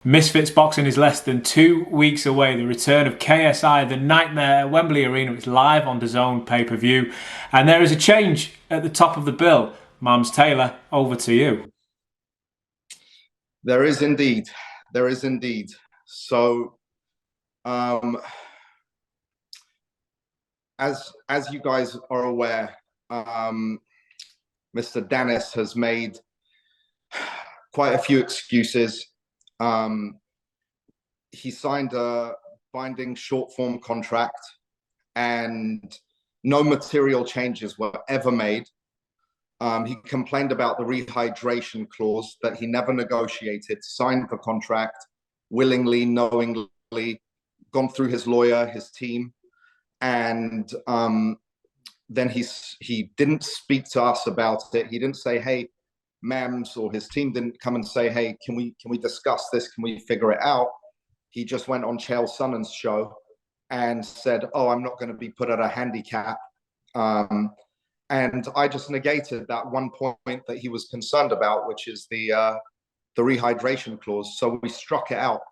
Misfits Boxing is less than 2 weeks away. The return of KSI, the Nightmare at Wembley Arena, is live on DAZN pay-per-view. And there is a change at the top of the bill. Mams Taylor, over to you. There is indeed. There is indeed. So, as you guys are aware, Mr. Danis has made quite a few excuses. He signed a binding short-form contract, and no material changes were ever made. He complained about the rehydration clause that he never negotiated, signed the contract willingly, knowingly, gone through his lawyer, his team, and then he didn't speak to us about it. He didn't say, "Hey, Mams," or his team didn't come and say, "Hey, can we discuss this? Can we figure it out?" He just went on Chael Sonnen's show and said, "Oh, I'm not going to be put at a handicap." And I just negated that one point that he was concerned about, which is the rehydration clause. So we struck it out.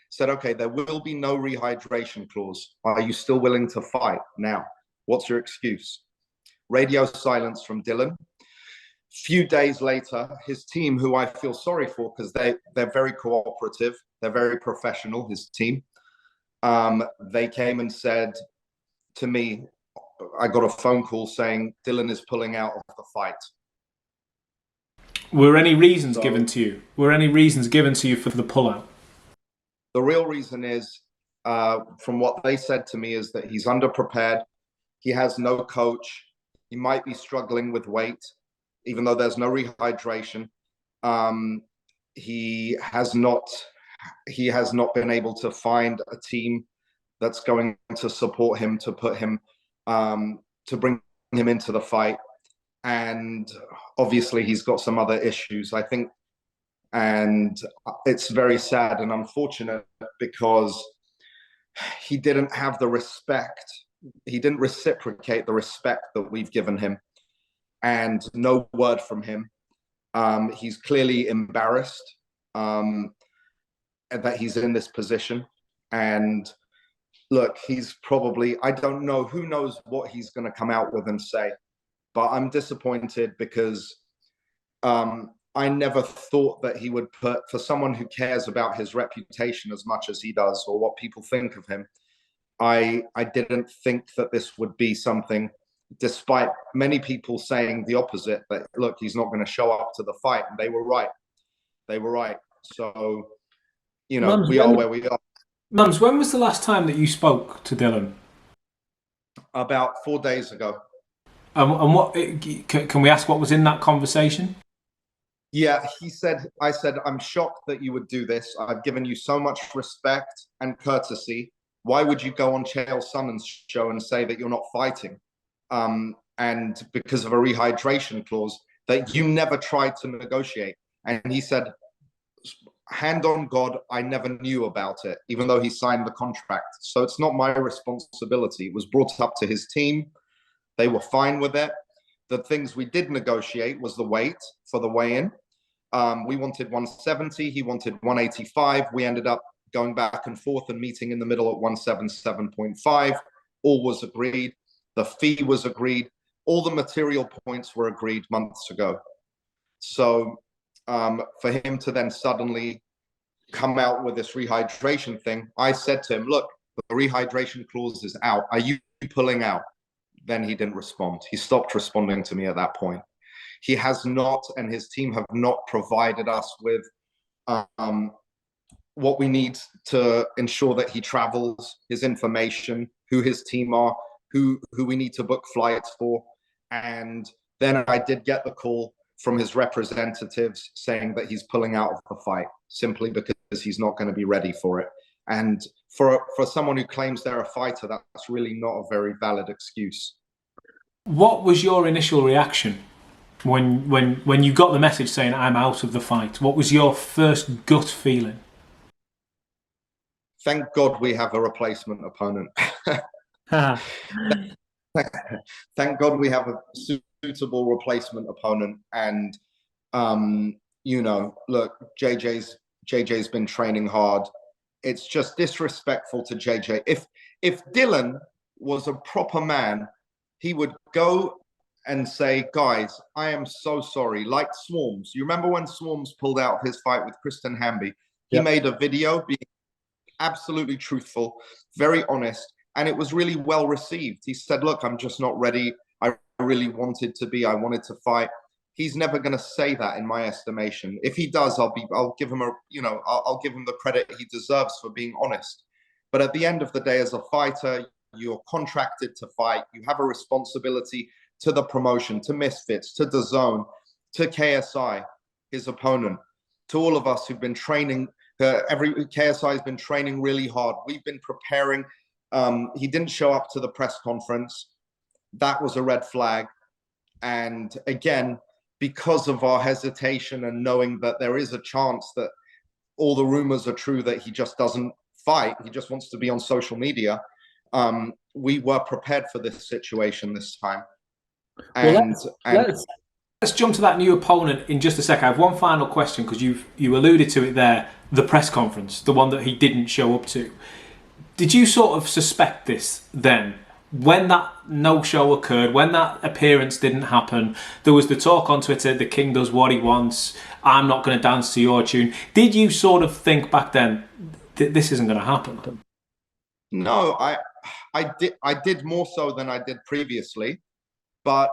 Said, okay, there will be no rehydration clause. Are you still willing to fight now? What's your excuse? Radio silence from Dillon. Few days later, his team, who I feel sorry for because they're very cooperative, they're very professional, his team, they came and said to me, I got a phone call saying Dillon is pulling out of the fight. Were any reasons given to you? Were any reasons given to you for the pullout? The real reason is, from what they said to me, is that he's underprepared. He has no coach. He might be struggling with weight, even though there's no rehydration. He has not been able to find a team that's going to support him, to put him, to bring him into the fight. And obviously he's got some other issues, I think. And it's very sad and unfortunate because he didn't have the respect. He didn't reciprocate the respect that we've given him, and no word from him. He's clearly embarrassed that he's in this position. And look, he's probably, I don't know, who knows what he's going to come out with and say. But I'm disappointed because I never thought that he would put, for someone who cares about his reputation as much as he does, or what people think of him, I didn't think that this would be something, despite many people saying the opposite, that look, he's not going to show up to the fight. And they were right. They were right. So, you know, we are where we are. Mams, when was the last time that you spoke to Dillon? About 4 days ago. And what can we ask what was in that conversation? Yeah, I said, I'm shocked that you would do this. I've given you so much respect and courtesy. Why would you go on Chael Sonnen's show and say that you're not fighting? And because of a rehydration clause that you never tried to negotiate. And he said, hand on God, I never knew about it, even though he signed the contract. So it's not my responsibility. It was brought up to his team. They were fine with it. The things we did negotiate was the weight for the weigh-in. We wanted 170. He wanted 185. We ended up going back and forth and meeting in the middle at 177.5. All was agreed. The fee was agreed. All the material points were agreed months ago. So for him to then suddenly come out with this rehydration thing, I said to him, look, the rehydration clause is out. Are you pulling out? Then he didn't respond. He stopped responding to me at that point. He has not, and his team have not provided us with what we need to ensure that he travels, his information, who his team are, who we need to book flights for. And then I did get the call from his representatives saying that he's pulling out of the fight simply because he's not going to be ready for it. And for someone who claims they're a fighter, that's really not a very valid excuse. What was your initial reaction when you got the message saying I'm out of the fight? What was your first gut feeling? Thank God we have a replacement opponent. Thank God we have a suitable replacement opponent. And you know, look, JJ's JJ's been training hard. It's just disrespectful to JJ. If Dylan was a proper man, he would go and say, guys, I am so sorry. Like Swarms. You remember when Swarms pulled out his fight with Kristen Hamby? He made a video being absolutely truthful, very honest, and it was really well received. He said, look, I'm just not ready. I really wanted to be. I wanted to fight. He's never going to say that in my estimation. If he does, I'll give him I'll give him the credit he deserves for being honest. But at the end of the day, as a fighter, you're contracted to fight. You have a responsibility to the promotion, to Misfits, to DAZN, to KSI, his opponent, to all of us who've been training. KSI has been training really hard. We've been preparing. He didn't show up to the press conference. That was a red flag. And again, because of our hesitation and knowing that there is a chance that all the rumors are true, that he just doesn't fight, he just wants to be on social media, we were prepared for this situation this time. And, let's jump to that new opponent in just a second. I have one final question, because you alluded to it there, the press conference, the one that he didn't show up to. Did you sort of suspect this then? When that no-show occurred, when that appearance didn't happen, there was the talk on Twitter, the King does what he wants, I'm not going to dance to your tune. Did you sort of think back then, this isn't going to happen? No, I did more so than I did previously, but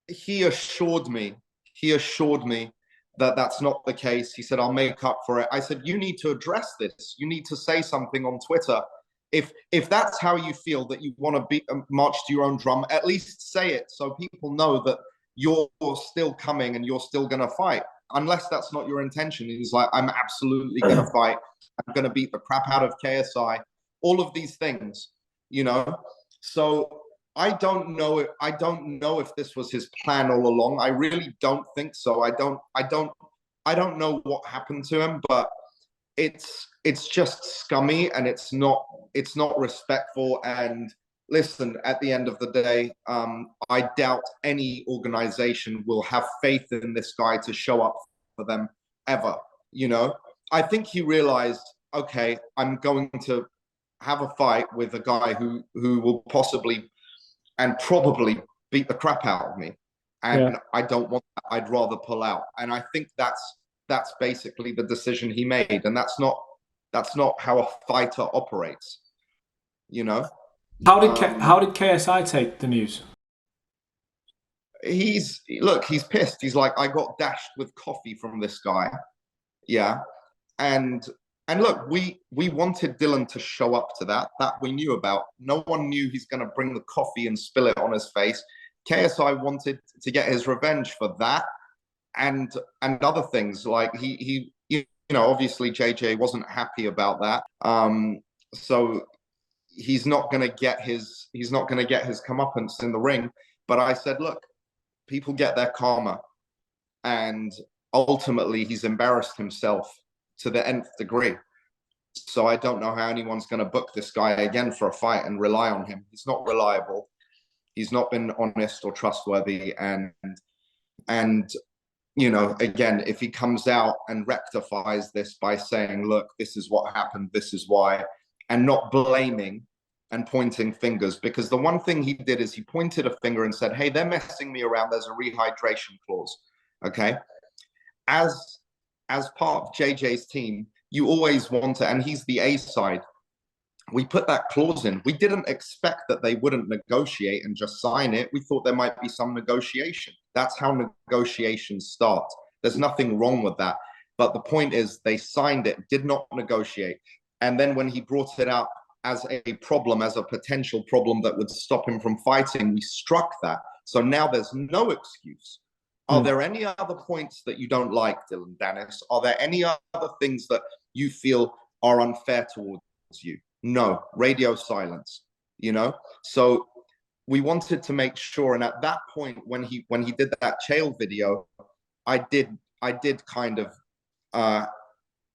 he assured me that that's not the case. He said, I'll make up for it. I said, you need to address this. You need to say something on Twitter. If that's how you feel, that you want to march to your own drum, at least say it so people know that you're still coming and you're still going to fight. Unless that's not your intention. He's like, I'm absolutely going to fight. I'm going to beat the crap out of KSI. All of these things, you know. So I don't know if this was his plan all along. I really don't think so. I don't know what happened to him, but it's just scummy, and it's not respectful. And listen, at the end of the day, I doubt any organization will have faith in this guy to show up for them ever. You know, I think he realized, okay, I'm going to have a fight with a guy who will possibly and probably beat the crap out of me, and I don't want that. I'd rather pull out. And I think that's basically the decision he made, and that's not how a fighter operates, you know. How did KSI take the news? He's pissed. He's like, I got dashed with coffee from this guy. Yeah. And look, we wanted Dylan to show up to that we knew about. No one knew he's going to bring the coffee and spill it on his face. KSI wanted to get his revenge for that and other things. Like he obviously JJ wasn't happy about that. So he's not going to get his comeuppance in the ring. But I said, look, people get their karma, and ultimately he's embarrassed himself to the nth degree. So I don't know how anyone's going to book this guy again for a fight and rely on him. He's not reliable. He's not been honest or trustworthy. And you know, again, if he comes out and rectifies this by saying, look, this is what happened, this is why, and not blaming and pointing fingers, because the one thing he did is he pointed a finger and said, hey, they're messing me around. There's a rehydration clause. Okay. As part of JJ's team, you always want to, and he's the A side. We put that clause in. We didn't expect that they wouldn't negotiate and just sign it. We thought there might be some negotiation. That's how negotiations start. There's nothing wrong with that. But the point is, they signed it, did not negotiate. And then when he brought it out as a problem, as a potential problem that would stop him from fighting, we struck that. So now there's no excuse. Are there any other points that you don't like, Dillon Danis? Are there any other things that you feel are unfair towards you? No, radio silence, you know? So we wanted to make sure. And at that point, when he did that Chael video, I did kind of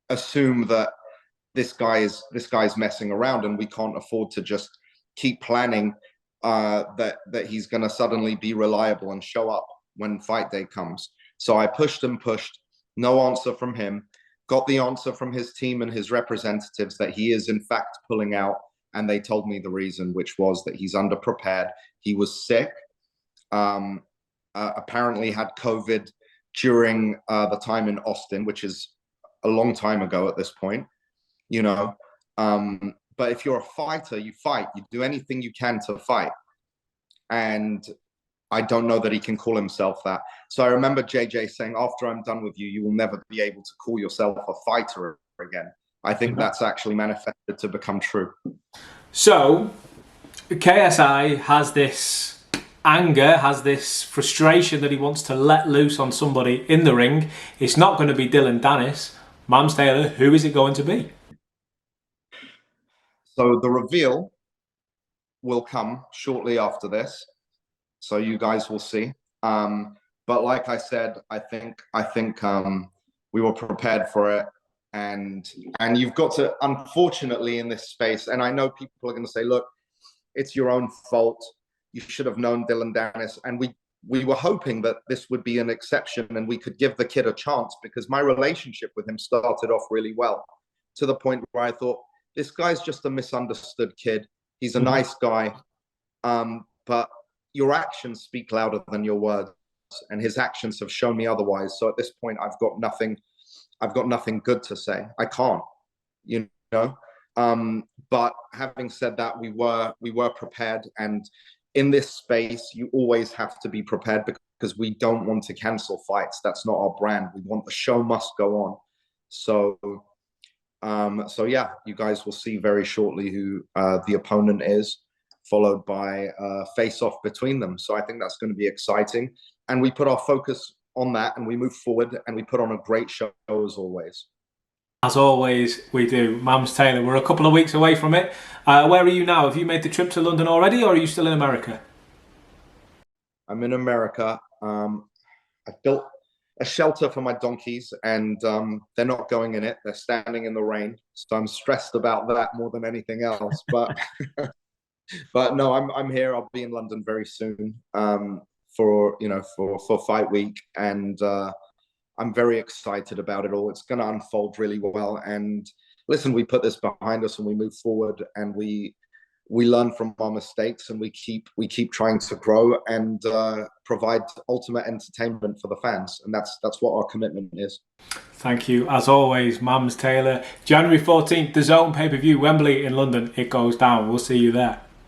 assume that this guy's messing around, and we can't afford to just keep planning that he's going to suddenly be reliable and show up when fight day comes. So I pushed and pushed, no answer from him. got the answer from his team and his representatives that he is in fact pulling out, and they told me the reason, which was that he's underprepared. He was sick, apparently had COVID during the time in Austin, which is a long time ago at this point, you know. But if you're a fighter, you fight. You do anything you can to fight. And I don't know that he can call himself that. So I remember JJ saying, after I'm done with you, you will never be able to call yourself a fighter again. I think that's actually manifested to become true. So KSI has this anger, has this frustration that he wants to let loose on somebody in the ring. It's not going to be Dillon Danis. Mams Taylor, who is it going to be? So the reveal will come shortly after this. So you guys will see. But like I said, I think we were prepared for it. And you've got to, unfortunately, in this space, and I know people are going to say, look, it's your own fault. You should have known Dillon Danis. And we were hoping that this would be an exception and we could give the kid a chance, because my relationship with him started off really well, to the point where I thought, this guy's just a misunderstood kid. He's a nice guy. But your actions speak louder than your words, and his actions have shown me otherwise. So at this point, I've got nothing good to say. I can't, you know. But having said that, we were prepared, and in this space, you always have to be prepared, because we don't want to cancel fights. That's not our brand. We want the show must go on. So yeah, you guys will see very shortly who the opponent is, followed by a face-off between them. So I think that's going to be exciting. And we put our focus on that, and we move forward, and we put on a great show as always. As always, we do. Mams Taylor, we're a couple of weeks away from it. Where are you now? Have you made the trip to London already, or are you still in America? I'm in America. I built a shelter for my donkeys, and they're not going in it. They're standing in the rain. So I'm stressed about that more than anything else. But but no, I'm here. I'll be in London very soon for fight week, and I'm very excited about it all. It's going to unfold really well. And listen, we put this behind us and we move forward, and we learn from our mistakes, and we keep trying to grow and provide ultimate entertainment for the fans. And that's what our commitment is. Thank you. As always, Mams Taylor. January 14th, DAZN pay-per-view, Wembley in London. It goes down. We'll see you there.